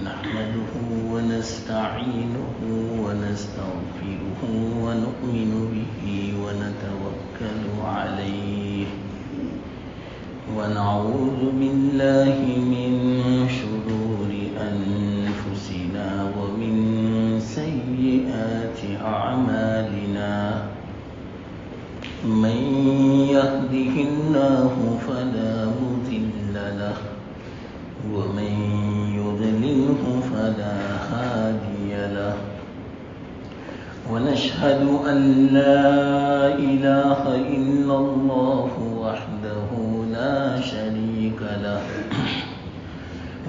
نحمده ونستعينه ونستغفره ونؤمن به ونتوكل عليه ونعوذ بالله من شرور أنفسنا ومن سيئات أعمالنا من يهده الله فلا مضل له ومن يضلله فلا هادي له ونشهد أن لا إله إلا الله وحده لا شريك له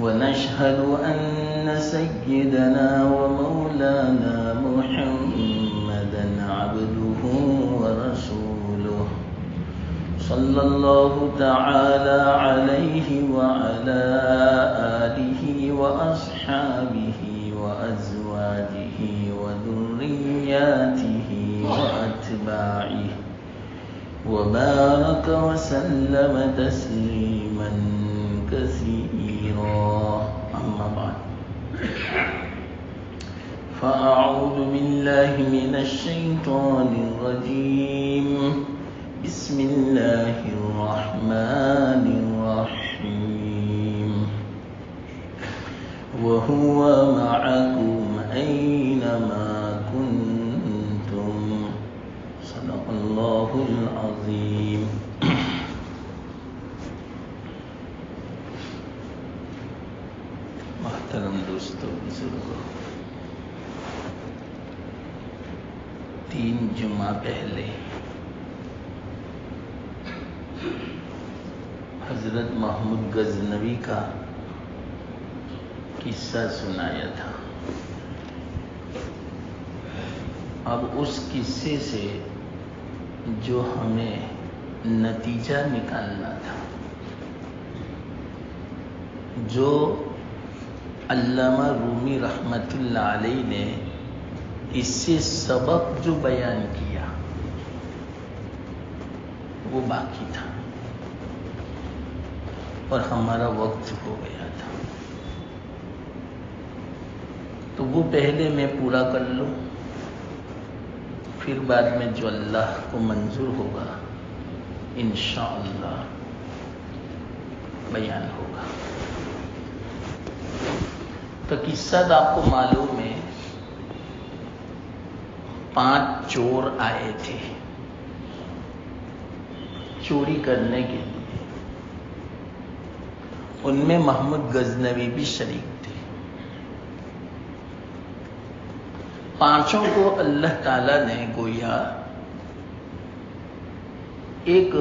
ونشهد أن سيدنا ومولانا محمدا عبده ورسوله صلى الله تعالى عليه وعلى آله وأصحابه وأزواجه وذرياته وأتباعه وبارك وسلم تسليما كثيرا أما بعد فأعوذ بالله من الشيطان الرجيم بسم الله الرحمن الرحيم وهو معكم أينما كنتم صدق الله العظيم محترم دوستو بزرگوں، 3 جمعہ پہلے حضرت محمود غزنوی کا قصہ سنایا تھا۔ اب اس قصے سے جو ہمیں نتیجہ نکالنا تھا، جو علامہ رومی رحمت اللہ علیہ نے اس سے سبق جو بیان کیا وہ باقی تھا اور ہمارا وقت ہو گیا تھا، تو وہ پہلے میں پورا کر لوں، پھر بعد میں جو اللہ کو منظور ہوگا انشاءاللہ بیان ہوگا۔ تو قصہ آپ کو معلوم ہے، 5 چور آئے تھے چوری کرنے کے لیے، ان میں محمود غزنوی بھی شریک تھے۔ 5 کو اللہ تعالی نے گویا ایک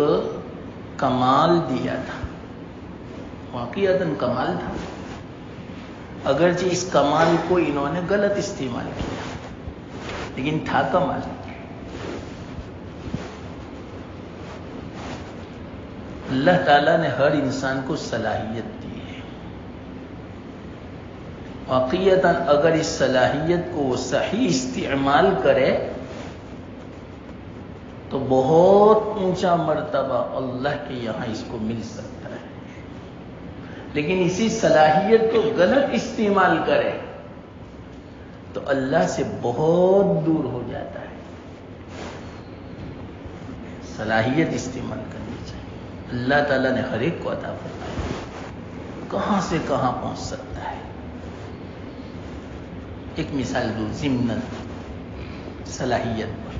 کمال دیا تھا، واقعتاً کمال تھا، اگرچہ اس کمال کو انہوں نے غلط استعمال کیا، لیکن تھا کمال۔ اللہ تعالیٰ نے ہر انسان کو صلاحیت دی ہے، واقعتاً اگر اس صلاحیت کو وہ صحیح استعمال کرے تو بہت اونچا مرتبہ اللہ کے یہاں اس کو مل سکتا ہے، لیکن اسی صلاحیت کو غلط استعمال کرے تو اللہ سے بہت دور ہو جاتا ہے۔ صلاحیت استعمال کرنی چاہیے، اللہ تعالیٰ نے ہر ایک کو عطا فرمایا، کہاں سے کہاں پہنچ سکتا ہے۔ ایک مثال دو ضمناً صلاحیت پر،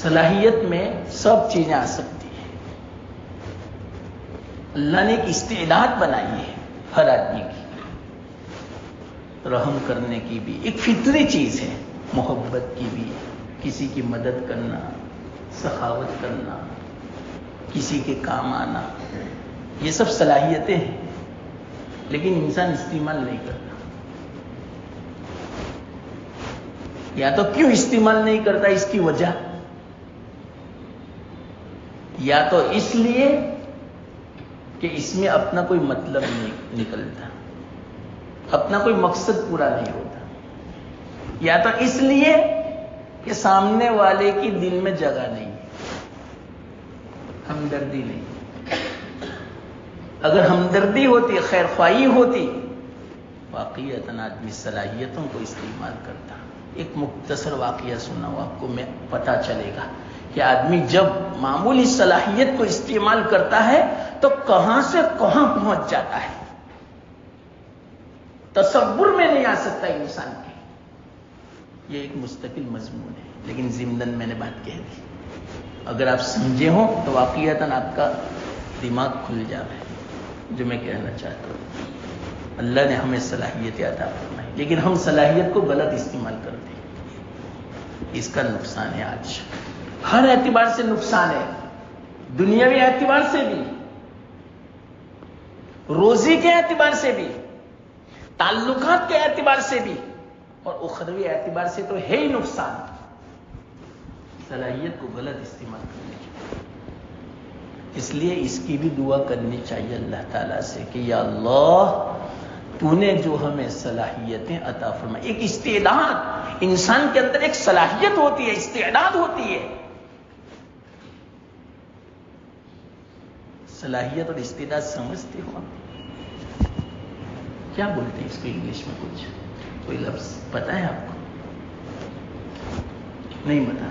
صلاحیت میں سب چیزیں آ سکتی ہیں، اللہ نے ایک استعداد بنائی ہے ہر آدمی کی، رحم کرنے کی بھی ایک فطری چیز ہے، محبت کی بھی، کسی کی مدد کرنا، سخاوت کرنا، کسی کے کام آنا، یہ سب صلاحیتیں ہیں، لیکن انسان استعمال نہیں کرتا۔ یا تو کیوں استعمال نہیں کرتا، اس کی وجہ یا تو اس لیے کہ اس میں اپنا کوئی مطلب نہیں نکلتا، اپنا کوئی مقصد پورا نہیں ہوتا، یا تو اس لیے کہ سامنے والے کی دل میں جگہ نہیں، ہمدردی نہیں۔ اگر ہمدردی ہوتی، خیر خواہی ہوتی، واقعیتاً آدمی صلاحیتوں کو استعمال کرتا. ایک مختصر واقعہ سناؤں آپ کو، میں پتہ چلے گا کہ آدمی جب معمولی صلاحیت کو استعمال کرتا ہے تو کہاں سے کہاں پہنچ جاتا ہے، تصور میں نہیں آ سکتا انسان کے. یہ ایک مستقل مضمون ہے، لیکن ضمناً میں نے بات کہہ دی. اگر آپ سمجھے ہوں تو واقعیتاً آپ کا دماغ کھل جائے جو میں کہنا چاہتا ہوں. اللہ نے ہمیں صلاحیت عطا فرمائی، لیکن ہم صلاحیت کو غلط استعمال کرتے ہیں. اس کا نقصان ہے، آج ہر اعتبار سے نقصان ہے. دنیاوی اعتبار سے بھی، روزی کے اعتبار سے بھی، تعلقات کے اعتبار سے بھی، اور اخروی اعتبار سے تو ہے ہی نقصان. صلاحیت کو غلط استعمال کرنے کی، اس لیے اس کی بھی دعا کرنی چاہیے اللہ تعالیٰ سے کہ یا اللہ تو نے جو ہمیں صلاحیتیں عطا فرمائی. ایک استعداد، انسان کے اندر ایک صلاحیت ہوتی ہے، استعداد ہوتی ہے. صلاحیت اور استعداد سمجھتے ہو کیا بولتے ہیں اس کو انگلش میں؟ کچھ کوئی لفظ پتہ ہے آپ کو؟ نہیں پتا.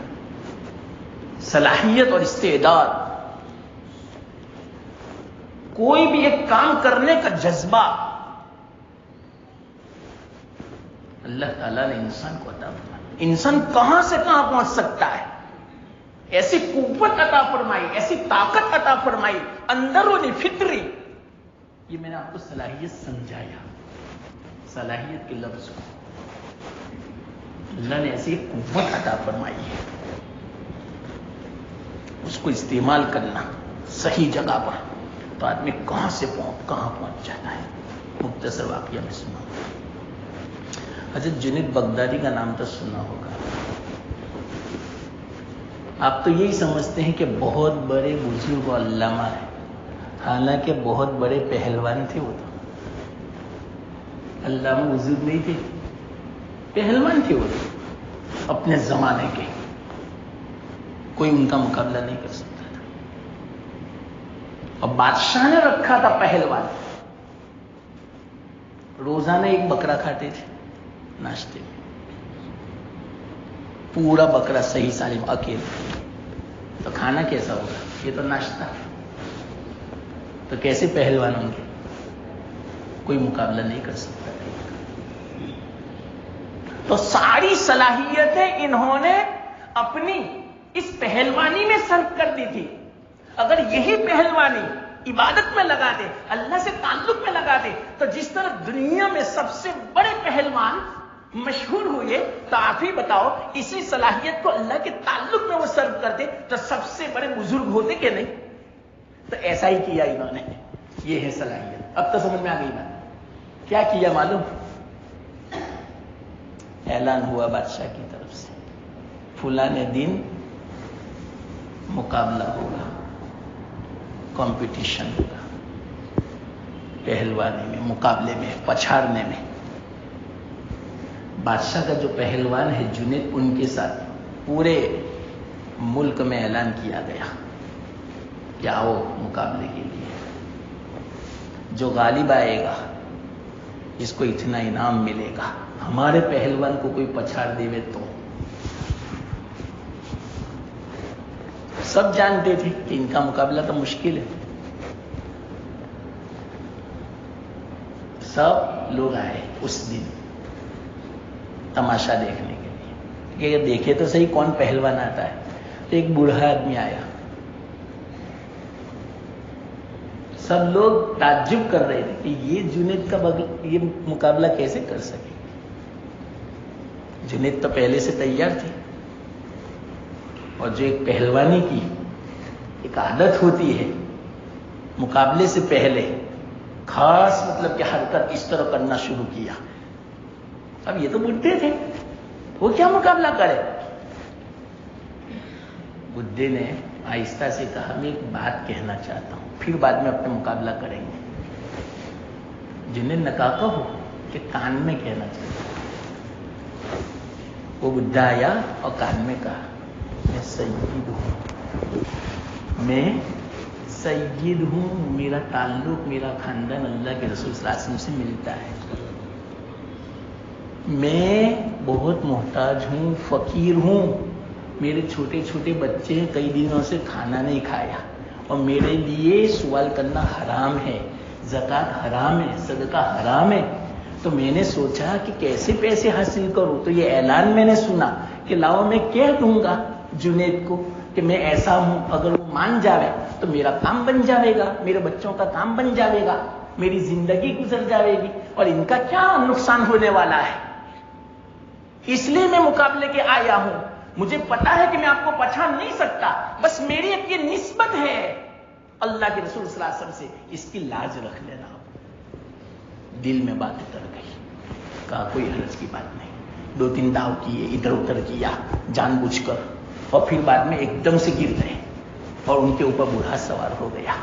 صلاحیت اور استعداد، کوئی بھی ایک کام کرنے کا جذبہ اللہ تعالیٰ نے انسان کو عطا فرمائی. انسان کہاں سے کہاں پہنچ سکتا ہے، ایسی قوت عطا فرمائی، ایسی طاقت عطا فرمائی اندرونی فطری. یہ میں نے آپ کو صلاحیت سمجھایا، صلاحیت کے لفظ کو. اللہ نے ایسی قوت عطا فرمائی ہے، اس کو استعمال کرنا صحیح جگہ پر تو آدمی کہاں پہنچ جاتا ہے. مختصر واقعہ میں سنا. حضرت جنید بغدادی کا نام تو سنا ہوگا. آپ تو یہی سمجھتے ہیں کہ بہت بڑے بزرگ و علامہ ہیں، حالانکہ بہت بڑے پہلوان تھے. وہ تو علامہ بزرگ نہیں تھے، پہلوان تھے. وہ تو اپنے زمانے کے، کوئی ان کا مقابلہ نہیں کر سکتا تھا. اور بادشاہ نے رکھا تھا پہلوان. روزانہ ایک بکرا کھاتے تھے ناشتے میں، پورا بکرا صحیح سالم اکیلے. تو کھانا کیسا ہوگا؟ یہ تو ناشتہ. تو کیسے پہلوان ہوں گے؟ کوئی مقابلہ نہیں کر سکتا تھا. تو ساری صلاحیتیں انہوں نے اپنی اس پہلوانی میں صرف کر دی تھی. اگر یہی پہلوانی عبادت میں لگا دے، اللہ سے تعلق میں لگا دے، تو جس طرح دنیا میں سب سے بڑے پہلوان مشہور ہوئے، تو آپ ہی بتاؤ اسی صلاحیت کو اللہ کے تعلق میں وہ صرف کر دے تو سب سے بڑے بزرگ ہوتے کہ نہیں؟ تو ایسا ہی کیا انہوں نے. یہ ہے صلاحیت. اب تو سمجھ میں آ گئی بات. کیا کیا معلوم؟ اعلان ہوا بادشاہ کی طرف سے فلاں دن مقابلہ ہوگا، کمپٹیشن ہوگا، پہلوانی میں، مقابلے میں، پچھاڑنے میں. بادشاہ کا جو پہلوان ہے جنید، ان کے ساتھ پورے ملک میں اعلان کیا گیا کہ آؤ مقابلے کے لیے. جو غالب آئے گا اس کو اتنا انعام ملے گا. ہمارے پہلوان کو کوئی پچھاڑ دے تو. سب جانتے تھے کہ ان کا مقابلہ تو مشکل ہے. سب لوگ آئے اس دن تماشا دیکھنے کے لیے کہ دیکھے تو صحیح کون پہلوان آتا ہے. تو ایک بوڑھا آدمی آیا. سب لوگ تعجب کر رہے تھے کہ یہ جنید کا یہ مقابلہ کیسے کر سکے. جنید تو پہلے سے تیار تھی، اور جو ایک پہلوانی کی ایک عادت ہوتی ہے مقابلے سے پہلے خاص مطلب کہ حرکت اس طرح کرنا شروع کیا. اب یہ تو بڈھے تھے، وہ کیا مقابلہ کرے. بڈھے نے آہستہ سے کہا میں ایک بات کہنا چاہتا ہوں، پھر بعد میں اپنا مقابلہ کریں گے. جنہیں نے کہا کہو کہ کان میں کہنا چاہتا ہوں. وہ بڈھا آیا اور کان میں کہا میں سید ہوں، میں سید ہوں، میرا تعلق، میرا خاندان اللہ کے رسول صلی اللہ علیہ وسلم سے ملتا ہے. میں بہت محتاج ہوں، فقیر ہوں. میرے چھوٹے چھوٹے بچے کئی دنوں سے کھانا نہیں کھایا اور میرے لیے سوال کرنا حرام ہے، زکوٰۃ حرام ہے، صدقہ حرام ہے. تو میں نے سوچا کہ کیسے پیسے حاصل کروں. تو یہ اعلان میں نے سنا کہ لاؤ میں کہہ دوں گا جنید کو کہ میں ایسا ہوں. اگر وہ مان جاوے تو میرا کام بن جاوے گا، میرے بچوں کا کام بن جاوے گا، میری زندگی گزر جاوے گی اور ان کا کیا نقصان ہونے والا ہے. اس لیے میں مقابلے کے آیا ہوں. مجھے پتا ہے کہ میں آپ کو پہچان نہیں سکتا، بس میری ایک یہ نسبت ہے اللہ کے رسول صلی اللہ علیہ وسلم سے، اس کی لاج رکھ لینا. دل میں بات اتر گئی. کہا کوئی حرج کی بات نہیں. 2-3 داؤ کیے، ادھر ادھر کیا جان بوجھ کر، اور پھر بعد میں ایک دم سے گر گئے اور ان کے اوپر بوڑھا سوار ہو گیا.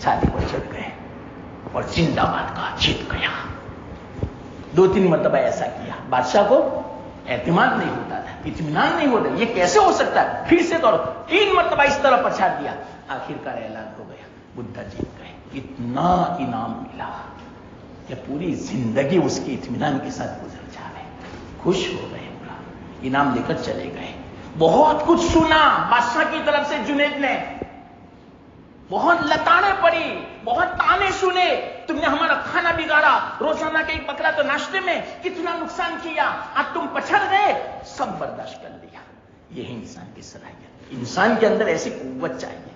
چھاتی پر چڑھ گئے اور زندہ باد کا جیت گیا. 2-3 مرتبہ ایسا کیا. بادشاہ کو اعتماد نہیں ہوتا تھا، اطمینان نہیں ہوتا، یہ کیسے ہو سکتا ہے. پھر سے کرو. 3 مرتبہ اس طرح پچھاڑ دیا. آخرکار اعلان ہو گیا، بدھا جیت گئے. اتنا انعام ملا کہ پوری زندگی اس کی اطمینان کے ساتھ گزر جائے. خوش ہو گئے، پورا انعام لے کر چلے گئے. بہت کچھ سنا بادشاہ کی طرف سے. جنید نے بہت لتاڑیں پڑی، بہت تانے سنے. تم نے ہمارا کھانا بگاڑا، روزانہ کا ایک بکرا تو ناشتے میں، کتنا نقصان کیا، اب تم پچھڑ گئے. سب برداشت کر لیا. یہ ہے انسان کی صلاحیت. انسان کے اندر ایسی قوت چاہیے.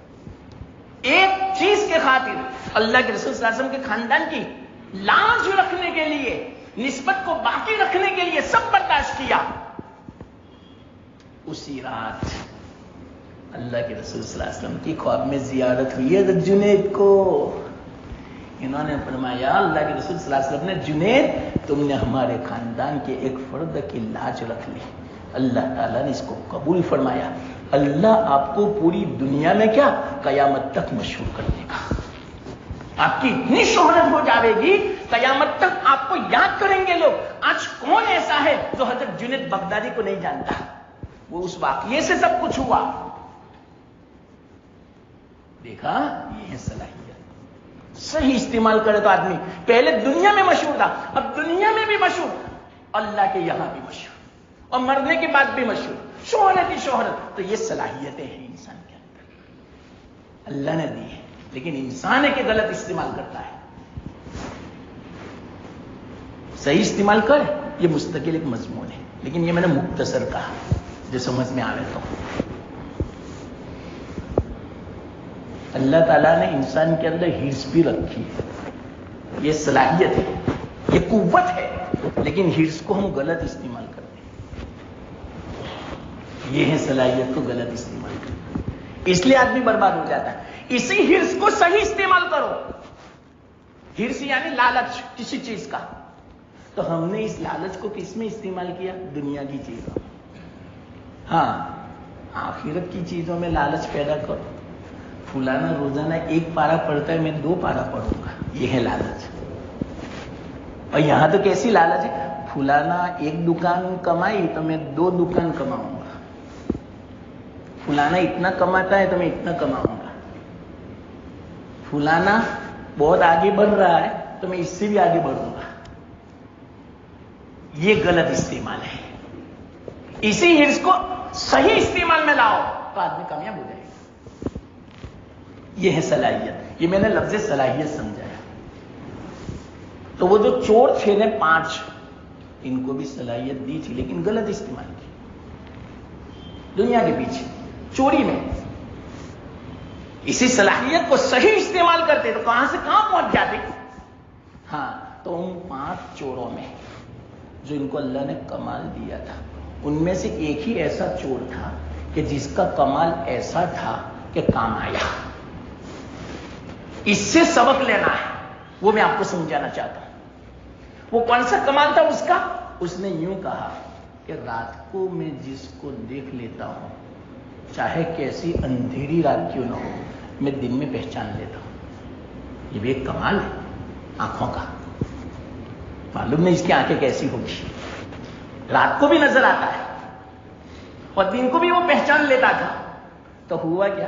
ایک چیز کے خاطر اللہ کے رسول صلی اللہ علیہ وسلم کے خاندان کی لاج رکھنے کے لیے، نسبت کو باقی رکھنے کے لیے سب برداشت کیا. اسی رات اللہ کے رسول صلی اللہ علیہ وسلم کی خواب میں زیارت ہوئی ہے جنید کو. انہوں نے فرمایا، اللہ کے رسول صلی اللہ علیہ وسلم نے، جنید تم نے ہمارے خاندان کے ایک فرد کی لاج رکھ لی. اللہ تعالیٰ نے اس کو قبول فرمایا. اللہ آپ کو پوری دنیا میں کیا، قیامت تک مشہور کر دے گا. آپ کی اتنی شہرت ہو جائے گی، قیامت تک آپ کو یاد کریں گے لوگ. آج کون ایسا ہے جو حضرت جنید بغدادی کو نہیں جانتا؟ وہ اس واقعے سے سب کچھ ہوا. دیکھا، یہ ہے صلاحیت. صحیح استعمال کرے تو آدمی پہلے دنیا میں مشہور تھا، اب دنیا میں بھی مشہور، اللہ کے یہاں بھی مشہور، اور مرنے کے بعد بھی مشہور. شہرت ہی شہرت. تو یہ صلاحیتیں ہیں انسان کے اندر، اللہ نے دی ہے. لیکن انسان ہے کہ غلط استعمال کرتا ہے. صحیح استعمال کرے، یہ مستقل ایک مضمون ہے، لیکن یہ میں نے مختصر کہا جو سمجھ میں آوے تو. اللہ تعالیٰ نے انسان کے اندر ہرس بھی رکھی ہے. یہ صلاحیت ہے، یہ قوت ہے، لیکن ہرس کو ہم غلط استعمال کرتے ہیں. یہ ہے صلاحیت کو غلط استعمال کرنا، اس لیے آدمی برباد ہو جاتا ہے. اسی ہرس کو صحیح استعمال کرو. ہرس یعنی لالچ کسی چیز کا. تو ہم نے اس لالچ کو کس میں استعمال کیا؟ دنیا کی چیزوں. ہاں، آخرت کی چیزوں میں لالچ پیدا کرو. فلانا روزانہ 1 پارا پڑھتا ہے، میں 2 پارا پڑھوں گا، یہ ہے لالچ. اور یہاں تو کیسی لالچ ہے، فلانا 1 دکان کمائی تو میں 2 دکان کماؤں گا، فلانا اتنا کماتا ہے تو میں اتنا کماؤں گا، فلانا بہت آگے بڑھ رہا ہے تو میں اس سے بھی آگے بڑھوں گا. یہ غلط استعمال ہے. اسی ہرس کو صحیح استعمال میں لاؤ تو آدمی کامیاب ہو جائے گا. یہ ہے صلاحیت. یہ میں نے لفظ صلاحیت سمجھایا. تو وہ جو چور تھے نے 5، ان کو بھی صلاحیت دی تھی لیکن غلط استعمال کی. دنیا کے پیچھے چوری میں اسی صلاحیت کو صحیح استعمال کرتے تو کہاں سے کہاں پہنچ جاتے. ہاں، تو ان 5 چوروں میں جو ان کو اللہ نے کمال دیا تھا، ان میں سے ایک ہی ایسا چور تھا کہ جس کا کمال ایسا تھا کہ کام آیا. اس سے سبق لینا ہے، وہ میں آپ کو سمجھانا چاہتا ہوں. وہ کون سا کمال تھا اس کا؟ اس نے یوں کہا کہ رات کو میں جس کو دیکھ لیتا ہوں، چاہے کیسی اندھیری رات کیوں نہ ہو، میں دن میں پہچان لیتا ہوں. یہ بھی ایک کمال ہے آنکھوں کا. معلوم نہیں اس کی آنکھیں کیسی ہوگی. رات کو بھی نظر آتا ہے اور دن کو بھی وہ پہچان لیتا تھا. تو ہوا کیا،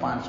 5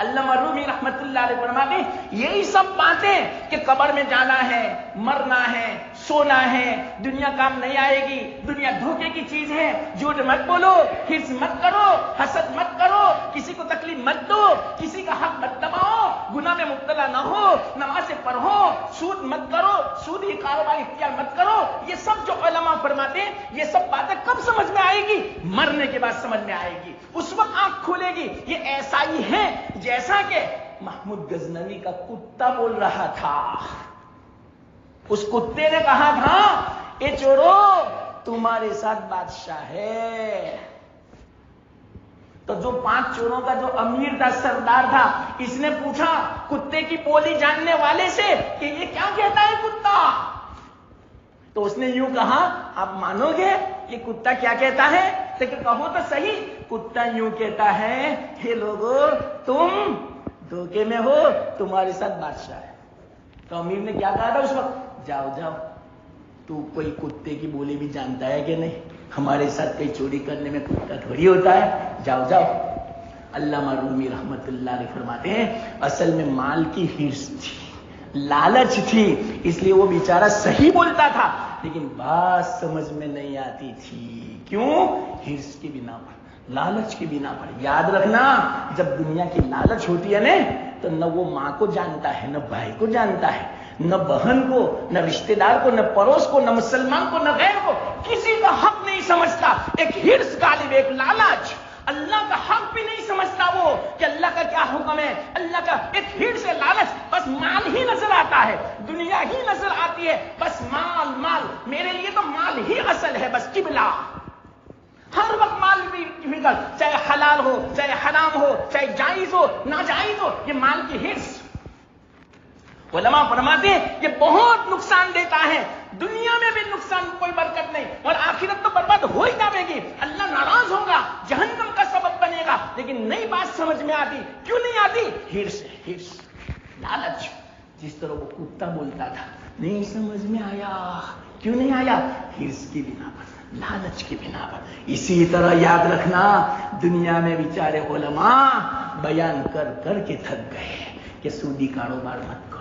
علامہ رومی رحمت اللہ علیہ فرماتے ہیں یہی سب باتیں کہ قبر میں جانا ہے، مرنا ہے، سونا ہے، دنیا کام نہیں آئے گی، دنیا دھوکے کی چیز ہے، جھوٹ مت بولو، حرص مت کرو، حسد مت کرو، کسی کو تکلیف مت دو، کسی کا حق مت دباؤ، گناہ میں مبتلا نہ ہو، نمازیں پڑھو، سود مت کرو، سودی کاروبار اختیار مت کرو، یہ سب جو علماء فرماتے ہیں یہ سب باتیں کب سمجھ میں آئے گی؟ مرنے کے بعد سمجھ میں آئے گی، اس وقت آنکھ کھولے گی۔ یہ ایسا ہی ہے جیسا کہ محمود غزنوی کا کتا بول رہا تھا۔ اس کتے نے کہا تھا اے چورو تمہارے ساتھ بادشاہ ہے۔ تو جو 5 چوروں کا جو امیر تھا، سردار تھا، اس نے پوچھا کتے کی بولی جاننے والے سے کہ یہ کیا کہتا ہے کتا؟ تو اس نے یوں کہا آپ مانو گے یہ کتا کیا کہتا ہے؟ لیکن کہو تو صحیح، کتا یوں کہتا ہے کہ لوگو تم دھوکے میں ہو، تمہارے ساتھ بادشاہ ہے۔ تو امیر نے کیا کہا تھا اس وقت؟ جاؤ جاؤ، تو کوئی کتے کی بولی بھی جانتا ہے کہ نہیں؟ ہمارے ساتھ کئی چوری کرنے میں کتا تھوڑی ہوتا ہے، جاؤ جاؤ۔ علامہ رومی رحمت اللہ علیہ فرماتے ہیں اصل میں مال کی حرص تھی، لالچ تھی، اس لیے وہ بیچارہ صحیح بولتا تھا لیکن بات سمجھ میں نہیں آتی تھی۔ کیوں؟ حرص کی بنا پر، لالچ کی بنا پر۔ یاد رکھنا جب دنیا کی لالچ ہوتی ہے نا تو نہ وہ ماں کو جانتا ہے، نہ بھائی کو جانتا ہے، نہ بہن کو، نہ رشتہ دار کو، نہ پڑوس کو، نہ مسلمان کو، نہ غیر کو، کسی کا حق نہیں سمجھتا۔ ایک حرص غالب، ایک لالچ، اللہ کا حق بھی نہیں سمجھتا وہ کہ اللہ کا کیا حکم ہے، اللہ کا ایک حرص سے لالچ، بس مال ہی نظر آتا ہے، دنیا ہی نظر آتی ہے، بس مال مال، میرے لیے تو مال ہی اصل ہے، بس قبلہ۔ ہر وقت مال بھی فکر، چاہے حلال ہو، چاہے حرام ہو، چاہے جائز ہو، ناجائز ہو، یہ مال کی حرص۔ علماء فرماتے ہیں یہ بہت نقصان دیتا ہے، دنیا میں بھی نقصان، کوئی برکت نہیں، اور آخرت تو برباد ہو ہی جائے گی، اللہ ناراض ہوگا، جہنم کا سبب بنے گا۔ لیکن نئی بات سمجھ میں آتی، کیوں نہیں آتی؟ حرص ہے، حرص، لالچ۔ جس طرح وہ کتا بولتا تھا نہیں سمجھ میں آیا، کیوں نہیں آیا؟ حرص کی بنا پر، لالچ کی بنا پر۔ اسی طرح یاد رکھنا دنیا میں بیچارے علماء بیان کر کر کے تھک گئے کہ سودی کاروبار مت کرو،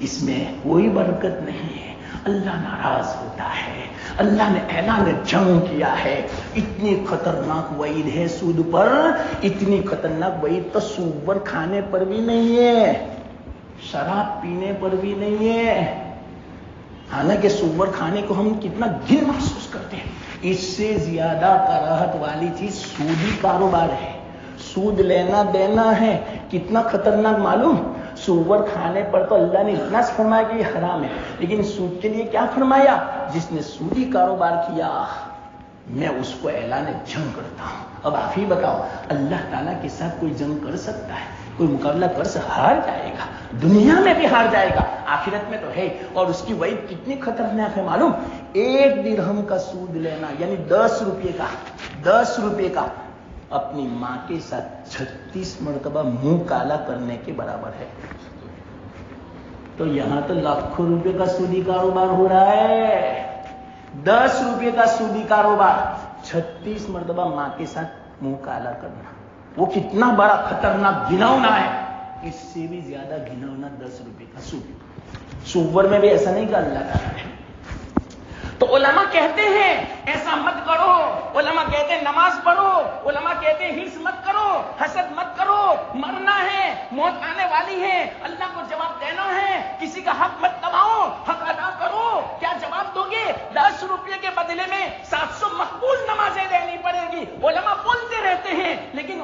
اس میں کوئی برکت نہیں ہے، اللہ ناراض ہوتا ہے، اللہ نے اعلان جنگ کیا ہے، اتنی خطرناک وعید ہے سود پر، اتنی خطرناک وعید تو سود پر کھانے پر بھی نہیں ہے، شراب پینے پر بھی نہیں ہے۔ حالانکہ سود کھانے کو ہم کتنا گھن محسوس کرتے ہیں، اس سے زیادہ کراہت والی چیز سودی کاروبار ہے، سود لینا دینا ہے، کتنا خطرناک معلوم؟ سور کھانے پر تو اللہ نے اتنا فرمایا کہ یہ حرام ہے، لیکن سود کے لیے کیا فرمایا؟ جس نے سودی کاروبار کیا میں اس کو اعلان جنگ کرتا ہوں۔ اب آپ ہی بتاؤ اللہ تعالیٰ کے ساتھ کوئی جنگ کر سکتا ہے؟ کوئی مقابلہ کر سکتا؟ ہار جائے گا، دنیا میں بھی ہار جائے گا، آخرت میں تو ہے۔ اور اس کی وعید کتنی خطرناک ہے معلوم؟ 1 درہم کا سود لینا یعنی 10 روپے کا اپنی ماں کے ساتھ 36 مرتبہ منہ کالا کرنے کے برابر ہے۔ تو یہاں تو لاکھوں روپے کا سودی کاروبار ہو رہا ہے، 10 روپے کا سودی کاروبار، 36 مرتبہ ماں کے ساتھ منہ کالا کرنا، وہ کتنا بڑا خطرناک گھناؤنا ہے۔ اس سے بھی زیادہ گھناؤنا 10 روپے کا سود۔ سور میں بھی ایسا نہیں کہ اللہ تعالیٰ ہے۔ تو علماء کہتے ہیں ایسا مت کرو، علماء کہتے ہیں نماز پڑھو، علماء کہتے ہیں حرص مت کرو، حسد مت کرو، مرنا ہے، موت آنے والی ہے، اللہ کو جواب دینا ہے، کسی کا حق مت دباؤ، حق ادا کرو۔ کیا جواب دو گے؟ 10 روپے کے بدلے میں 700 مقبول نمازیں دینی پڑے گی۔ علماء بولتے رہتے ہیں لیکن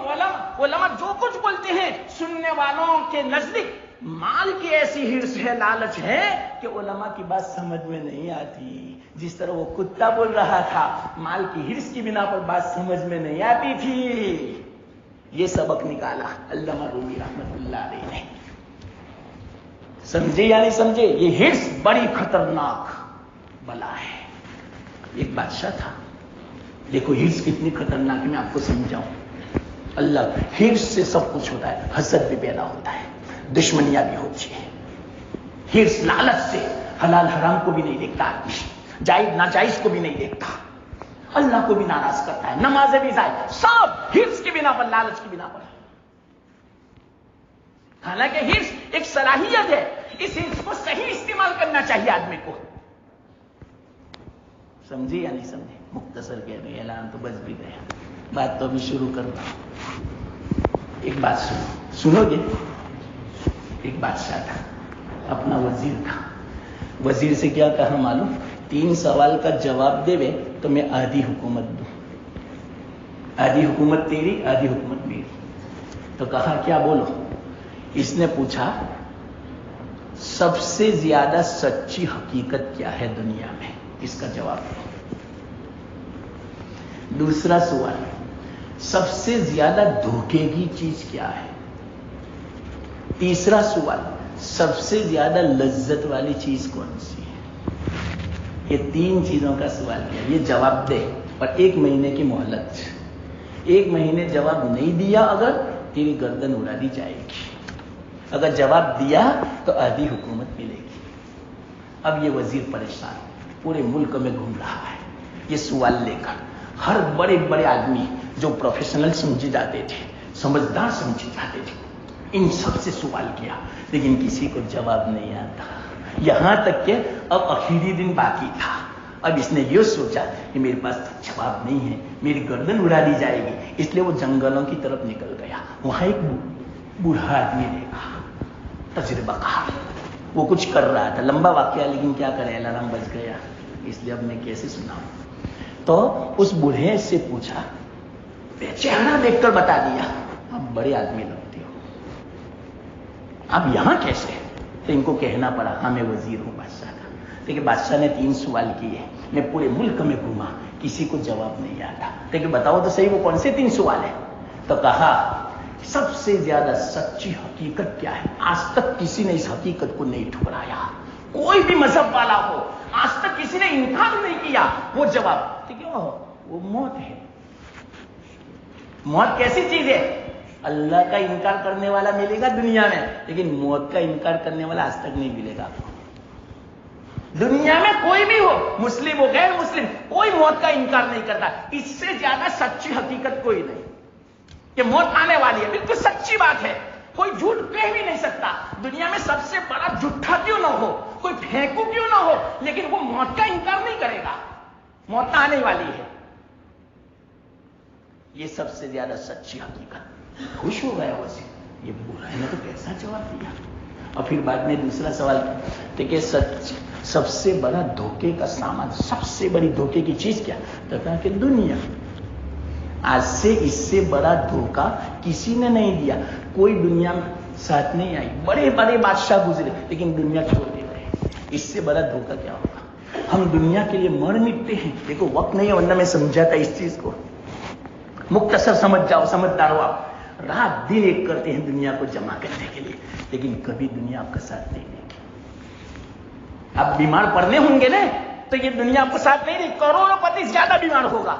علماء جو کچھ بولتے ہیں سننے والوں کے نزدیک مال کی ایسی حرص ہے، لالچ ہے کہ علماء کی بات سمجھ میں نہیں آتی۔ جس طرح وہ کتا بول رہا تھا مال کی حرص کی بنا پر بات سمجھ میں نہیں آتی تھی۔ یہ سبق نکالا علامہ رومی رحمت اللہ علیہ نے۔ سمجھے یا نہیں سمجھے؟ یہ حرص بڑی خطرناک بلا ہے۔ ایک بادشاہ تھا، دیکھو حرص کتنی خطرناک ہے، میں آپ کو سمجھاؤں۔ اللہ حرص سے سب کچھ ہوتا ہے، حسد بھی پیدا ہوتا ہے، دشمنیاں بھی ہوتی ہیں۔ حرص لالچ سے حلال حرام کو بھی نہیں دیکھتا آدمی، جائز ناجائز کو بھی نہیں دیکھتا، اللہ کو بھی ناراض کرتا ہے، نمازیں بھی ضائع، سب حرص کی بنا پر، لالچ کی بنا پر۔ حالانکہ حرص ایک صلاحیت ہے، اس حرص کو صحیح استعمال کرنا چاہیے آدمی کو. سمجھے یا نہیں سمجھے؟ مختصر کہہ رہے ہیں، اعلان تو بس بھی گیا، بات تو ابھی شروع کر رہا ہوں. ایک بات سنو گے؟ ایک بادشاہ تھا، اپنا وزیر تھا. وزیر سے کیا کہا معلوم؟ 3 سوال کا جواب دے تو میں آدھی حکومت دوں، آدھی حکومت تیری آدھی حکومت میری. تو کہا کیا بولو؟ اس نے پوچھا سب سے زیادہ سچی حقیقت کیا ہے دنیا میں؟ اس کا جواب دو. دوسرا سوال، سب سے زیادہ دھوکے کی چیز کیا ہے؟ تیسرا سوال، سب سے زیادہ لذت والی چیز کون سی ہے؟ یہ 3 چیزوں کا سوال کیا. یہ جواب دے اور 1 مہینے کی مہلت. 1 مہینے جواب نہیں دیا اگر تیری گردن اڑا دی جائے گی، اگر جواب دیا تو آدھی حکومت ملے گی. اب یہ وزیر پریشان پورے ملک میں گھوم رہا ہے یہ سوال لے کر. ہر بڑے بڑے آدمی جو پروفیشنل سمجھے جاتے تھے، سمجھدار سمجھے جاتے تھے، ان سب سے سوال کیا لیکن کسی کو جواب نہیں آتا. یہاں تک کہ اب آخری دن باقی تھا. اب اس نے یہ سوچا کہ میرے پاس جواب نہیں ہے، میری گردن اڑا دی جائے گی. اس لیے وہ جنگلوں کی طرف نکل گیا. وہاں ایک بوڑھا آدمی دیکھا، تجربہ کار، وہ کچھ کر رہا تھا. لمبا واقعہ لیکن کیا کرے، الارم بج گیا، اس لیے اب میں کیسے سناؤں. تو اس بوڑھے سے پوچھا، چہرہ دیکھ کر بتا دیا آپ بڑے آدمی لگتے ہو، آپ یہاں کیسے؟ تو ان کو کہنا پڑا ہاں میں وزیر ہوں بادشاہ کا. لیکن بادشاہ نے 3 سوال کیے، میں پورے ملک میں گھوما، کسی کو جواب نہیں آتا. لیکن بتاؤ تو صحیح وہ کون سے 3 سوال ہیں؟ تو کہا سب سے زیادہ سچی حقیقت کیا ہے؟ آج تک کسی نے اس حقیقت کو نہیں ٹھکرایا، کوئی بھی مذہب والا ہو، آج تک کسی نے انکار نہیں کیا. وہ جواب وہ موت ہے. موت کیسی چیز ہے؟ اللہ کا انکار کرنے والا ملے گا دنیا میں، لیکن موت کا انکار کرنے والا آج تک نہیں ملے گا. دنیا میں کوئی بھی ہو، مسلم ہو غیر مسلم، کوئی موت کا انکار نہیں کرتا. اس سے زیادہ سچی حقیقت کوئی نہیں کہ موت آنے والی ہے. بالکل سچی بات ہے، کوئی جھوٹ کہہ بھی نہیں سکتا. دنیا میں سب سے بڑا جھوٹا کیوں نہ ہو، کوئی پھینکو کیوں نہ ہو، لیکن وہ موت کا انکار نہیں کرے گا. موت آنے والی ہے، یہ سب سے زیادہ سچی حقیقت. خوش ہو گیا وزیر، یہ برا ہے، نے تو کیسا جواب دیا. اور پھر بعد میں دوسرا سوال تو کہ سب سے بڑا دھوکے کا سامان، سب سے بڑی دھوکے کی چیز کیا؟ تو کہا کہ دنیا. آج سے اس سے بڑا دھوکا کسی نے نہیں دیا، کوئی دنیا میں ساتھ نہیں آئی. بڑے بڑے بادشاہ گزرے لیکن دنیا چھوڑ دے گئے. اس سے بڑا دھوکا کیا ہوگا؟ ہم دنیا کے لیے مر مٹتے ہیں. دیکھو وقت نہیں ہے ورنہ میں سمجھاتا اس چیز کو. مختصر سمجھ جاؤ، سمجھدار ہو آپ. رات دن ایک کرتے ہیں دنیا کو جمع کرنے کے لیے، لیکن کبھی دنیا آپ کا ساتھ نہیں دے گی. آپ بیمار پڑنے ہوں گے نا تو یہ دنیا آپ کو ساتھ نہیں دے گی. کروڑوں پتی زیادہ بیمار ہوگا.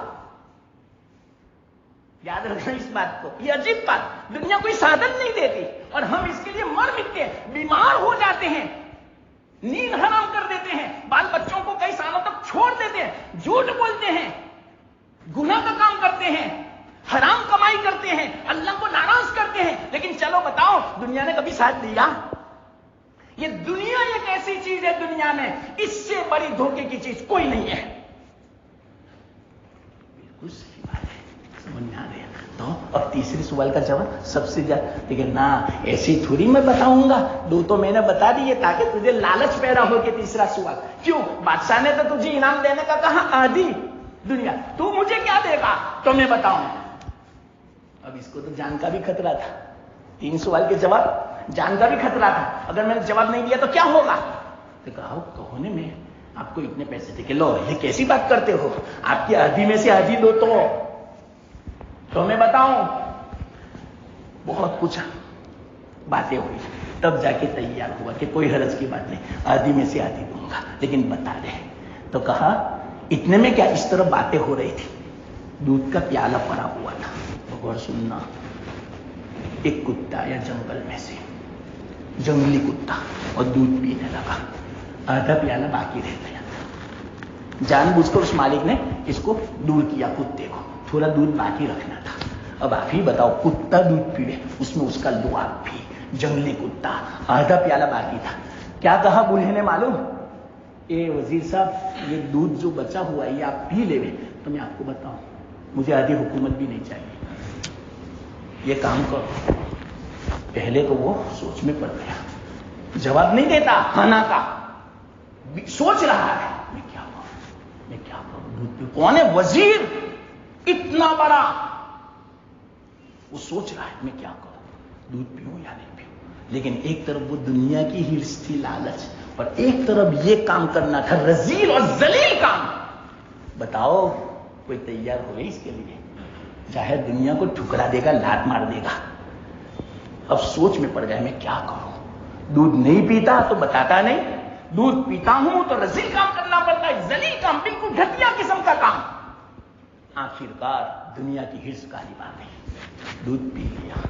یاد رکھنا اس بات کو. یہ عجیب بات، دنیا کوئی سادن نہیں دیتی اور ہم اس کے لیے مر مٹتے ہیں، بیمار ہو جاتے ہیں، نیند حرام کر دیتے ہیں، بال بچوں کو کئی سالوں تک چھوڑ دیتے ہیں، جھوٹ بولتے ہیں، گناہ کا کام کرتے ہیں، حرام کمائی کرتے ہیں، اللہ کو ناراض کرتے ہیں. لیکن چلو بتاؤ دنیا نے کبھی ساتھ دیا؟ یہ دنیا ایک ایسی چیز ہے دنیا میں، اس سے بڑی دھوکے کی چیز کوئی نہیں ہے. بالکل صحیح بات ہے، سمجھ میں آ گیا. تو اب تیسرے سوال کا جواب سب سے زیادہ، لیکن نہ ایسی تھوڑی میں بتاؤں گا. 2 تو میں نے بتا دیے تاکہ تجھے لالچ پیدا ہو. کہ تیسرا سوال کیوں؟ بادشاہ نے تو تجھے انعام دینے کا کہا آدھی دنیا، تو مجھے کیا دے گا؟ تو میں بتاؤں. اب اس کو تو جان کا بھی خطرہ تھا. 3 سوال کے جواب، جان کا بھی خطرہ تھا. اگر میں نے جواب نہیں دیا تو کیا ہوگا؟ تو کہا کہو نے میں آپ کو اتنے پیسے دے کے لو، یہ کیسی بات کرتے ہو؟ آپ کی آدھی میں سے آدھی دو تو میں بتاؤں. بہت کچھ باتیں ہوئی، تب جا کے تیار ہوا کہ کوئی حرج کی بات نہیں، آدھی میں سے آدھی دوں گا لیکن بتا دے. تو کہا اتنے میں کیا، اس طرح باتیں ہو رہی تھی، دودھ کا پیالہ پڑا ہوا تھا. اور سننا، ایک کتا یا جنگل میں سے جنگلی کتا اور دودھ پینے لگا. آدھا پیالہ باقی رہ گیا تھا. جان بوجھ کر اس مالک نے اس کو دور کیا، کتے کو تھوڑا دودھ باقی رکھنا تھا. اب آپ ہی بتاؤ، کتا دودھ پیے، اس میں اس کا لعاب بھی، جنگلی کتا، آدھا پیالہ باقی تھا. کیا کہا بوڑھے نے معلوم؟ اے وزیر صاحب، یہ دودھ جو بچا ہوا ہے یہ آپ پی لے. تو میں آپ کو بتاؤں، مجھے آدھی حکومت بھی نہیں چاہیے. یہ کام کرو. پہلے تو وہ سوچ میں پڑ گیا، جواب نہیں دیتا. کھانا کا سوچ رہا ہے، میں کیا کروں دودھ پی. کون ہے؟ وزیر اتنا بڑا. وہ سوچ رہا ہے میں کیا کروں، دودھ پیوں یا نہیں پیوں. لیکن ایک طرف وہ دنیا کی ہرس تھی، لالچ، اور ایک طرف یہ کام کرنا تھا رذیل اور ذلیل کام. بتاؤ کوئی تیار ہوئے اس کے لیے؟ چاہے دنیا کو ٹھکرا دے گا، لات مار دے گا. اب سوچ میں پڑ گیا میں کیا کروں. دودھ نہیں پیتا تو بتاتا نہیں، دودھ پیتا ہوں تو رذیل کام کرنا پڑتا ہے، ذلیل کام، بالکل گھٹیا قسم کا کام. آخرکار دنیا کی ہرس غالب آ گئی، دودھ پی لیا.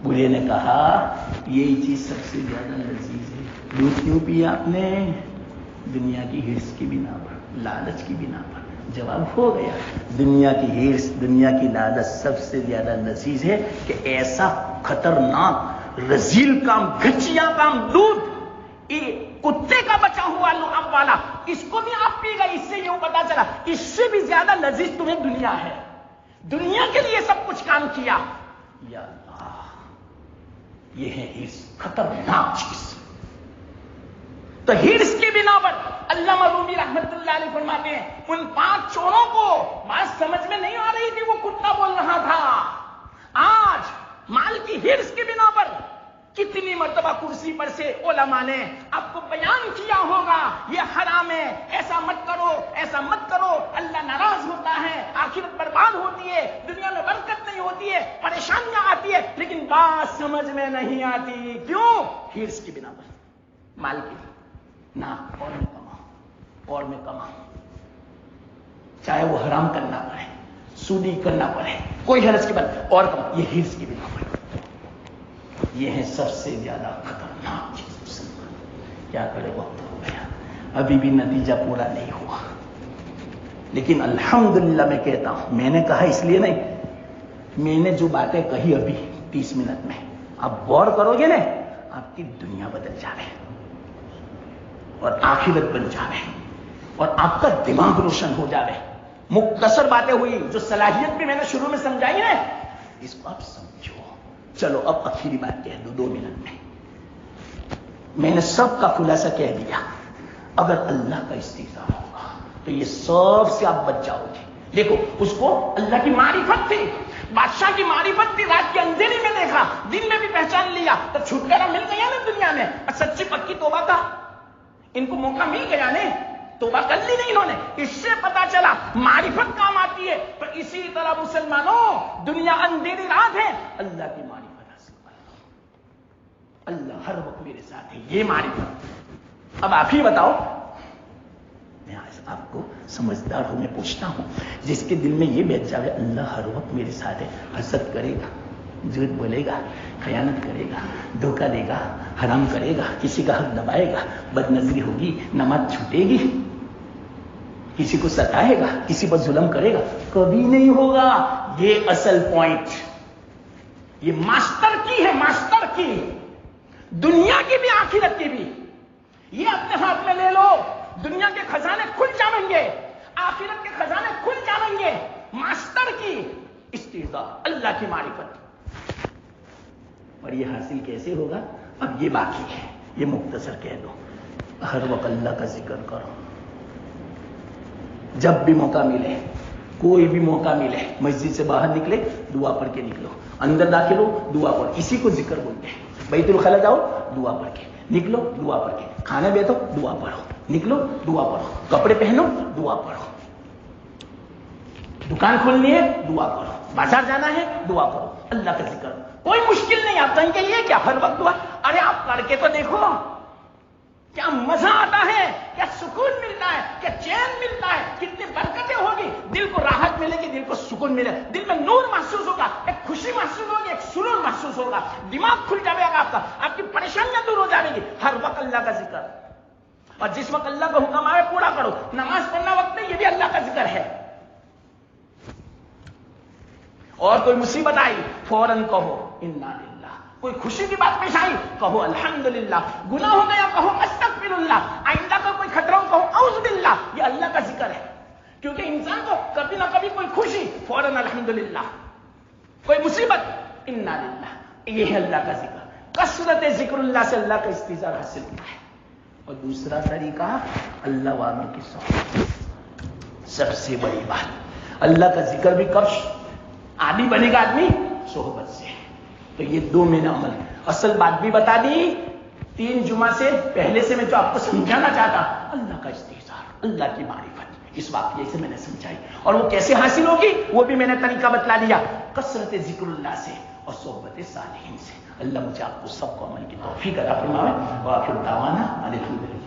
بوڑھے نے کہا یہی چیز سب سے زیادہ لذیذ ہے. دودھ کیوں پیا آپ نے؟ دنیا کی ہرس کی بنا پر، لالچ کی بنا پر. جواب ہو گیا. دنیا کی ہرس، دنیا کی لالچ سب سے زیادہ لذیذ ہے کہ ایسا خطرناک رذیل کام، گھچیا کام، دودھ کتے کا بچا ہوا لعاب والا، اس کو بھی آپ پی گئے. اس سے یوں پتا چلا اس سے بھی زیادہ لذیذ تمہیں دنیا ہے. دنیا کے لیے سب کچھ کام کیا. یا اللہ، یہ ہے ہرس، خطرناک چیز. تو ہرس کی بنا پر علامہ رومی رحمت اللہ علیہ فرماتے ہیں ان 5 چوروں کو بات سمجھ میں نہیں آ رہی تھی، وہ کتا بول رہا تھا. آج مال کی ہرس کی بنا پر کتنی مرتبہ کرسی پر سے علماء نے آپ کو بیان کیا ہوگا یہ حرام ہے، ایسا مت کرو، ایسا مت کرو، اللہ ناراض ہوتا ہے، آخرت برباد ہوتی ہے، دنیا میں برکت نہیں ہوتی ہے، پریشانیاں آتی ہے. لیکن بات سمجھ میں نہیں آتی. کیوں؟ ہرس کی بنا پر، مال کی. نہ اور میں کماؤں، اور میں کماؤں، چاہے وہ حرام کرنا پڑے، سودی کرنا پڑے، کوئی حرج کی بات، اور کماؤں. یہ ہرس کی بنا پر. یہ ہے سب سے زیادہ خطرناک چیز. کیا کرے، وقت ہو گیا، ابھی بھی نتیجہ پورا نہیں ہوا. لیکن الحمدللہ میں کہتا ہوں، میں نے کہا اس لیے نہیں، میں نے جو باتیں کہی ابھی 30 منٹ میں، آپ غور کرو گے نا، آپ کی دنیا بدل جاوے اور آخرت بن جاوے اور آپ کا دماغ روشن ہو جاوے. مختصر باتیں ہوئی، جو صلاحیت بھی میں نے شروع میں سمجھائی نا، اس کو آپ سمجھو. چلو اب آخری بات کہہ دو 2 منٹ میں. میں نے سب کا خلاصہ کہہ دیا. اگر اللہ کا استغفار ہوگا تو یہ سب سے آپ بچ جاؤ گے. دیکھو اس کو اللہ کی معرفت تھی، بادشاہ کی معرفت تھی، رات کے اندھیرے میں دیکھا، دن میں بھی پہچان لیا، تو چھٹکارا مل گیا نا دنیا میں. اور سچی پکی توبہ کا ان کو موقع مل گیا نا، توبہ کر لی نہیں انہوں نے. اس سے پتا چلا معرفت کام آتی ہے. تو اسی طرح مسلمانوں، دنیا اندھیری رات ہے، اللہ کی معرفت حاصل کرو. اللہ ہر وقت میرے ساتھ ہے، یہ معرفت. اب آپ ہی بتاؤ، میں آپ کو سمجھدار ہوں، میں پوچھتا ہوں، جس کے دل میں یہ بیٹھ جائے اللہ ہر وقت میرے ساتھ ہے، حسد کرے گا، جھوٹ بولے گا، خیانت کرے گا، دھوکہ دے گا، حرام کرے گا، کسی کا حق دبائے گا، بد نظری ہوگی، نماز چھوٹے گی، کسی کو ستائے گا، کسی پر ظلم کرے گا؟ کبھی نہیں ہوگا. یہ اصل پوائنٹ، یہ ماسٹر کی ہے، ماسٹر کی، دنیا کی بھی آخرت کی بھی. یہ اپنے ہاتھ میں لے لو، دنیا کے خزانے کھل جائیں گے، آخرت کے خزانے کھل جائیں گے. ماسٹر کی استغفار، اللہ کی معرفت. اور یہ حاصل کیسے ہوگا؟ اب یہ باقی ہے، یہ مختصر کہہ دو. ہر وقت اللہ کا ذکر کرو. جب بھی موقع ملے، کوئی بھی موقع ملے، مسجد سے باہر نکلے دعا پڑھ کے نکلو، اندر داخل ہو دعا پڑھ. اسی کو ذکر بولتے ہیں. بیت الخلا جاؤ دعا پڑھ کے نکلو، دعا پڑھ کے کھانے بیٹھو دعا پڑھو، نکلو دعا پڑھو، کپڑے پہنو دعا پڑھو، دکان کھولنی ہے دعا کرو، بازار جانا ہے دعا کرو، اللہ کا ذکر. کوئی مشکل نہیں. آپ کہیں کہ یہ کیا ہر وقت دعا؟ ارے آپ کر کے تو دیکھو، کیا مزہ آتا ہے، کیا سکون ملتا ہے، کیا چین ملتا ہے، کتنی برکتیں ہوگی. دل کو راحت ملے گی، دل کو سکون ملے، دل میں نور محسوس ہوگا، ایک خوشی محسوس ہوگی، ایک سرور محسوس ہوگا، دماغ کھل جائے گا آپ کا، آپ کی پریشانیاں دور ہو جائیں گی. ہر وقت اللہ کا ذکر. اور جس وقت اللہ کا حکم آئے پورا کرو. نماز پڑھنا وقت نہیں، یہ بھی اللہ کا ذکر ہے. اور کوئی مصیبت آئی فوراً کہو انا للہ کوئی خوشی کی بات پیش آئی کہو الحمدللہ، گناہ ہو گیا کہو استغفراللہ، آئندہ کا کوئی خطرہ ہو کہو اعوذ باللہ. یہ اللہ کا ذکر ہے. کیونکہ انسان کو کبھی نہ کبھی کوئی خوشی فوراً الحمدللہ، کوئی مصیبت انا للہ. یہ ہے اللہ کا ذکر. کثرت ذکر اللہ سے اللہ کا استظہار حاصل ہوتا ہے. اور دوسرا طریقہ اللہ والوں کی صحبت. سب سے بڑی بات اللہ کا ذکر بھی کب عادی بنے گا آدمی؟ صحبت سے. تو یہ دو میں نے عمل اصل بات بھی بتا دی. 3 جمعہ سے پہلے سے میں جو آپ کو سمجھانا چاہتا اللہ کا استظہار، اللہ کی معرفت، اس واقعے سے میں نے سمجھائی. اور وہ کیسے حاصل ہوگی وہ بھی میں نے طریقہ بتلا دیا. کثرت ذکر اللہ سے اور صحبت صالحین سے. اللہ مجھے آپ کو سب کو عمل کی توفیق عطا فرمائے. وآخر دعوانا الحمدللہ.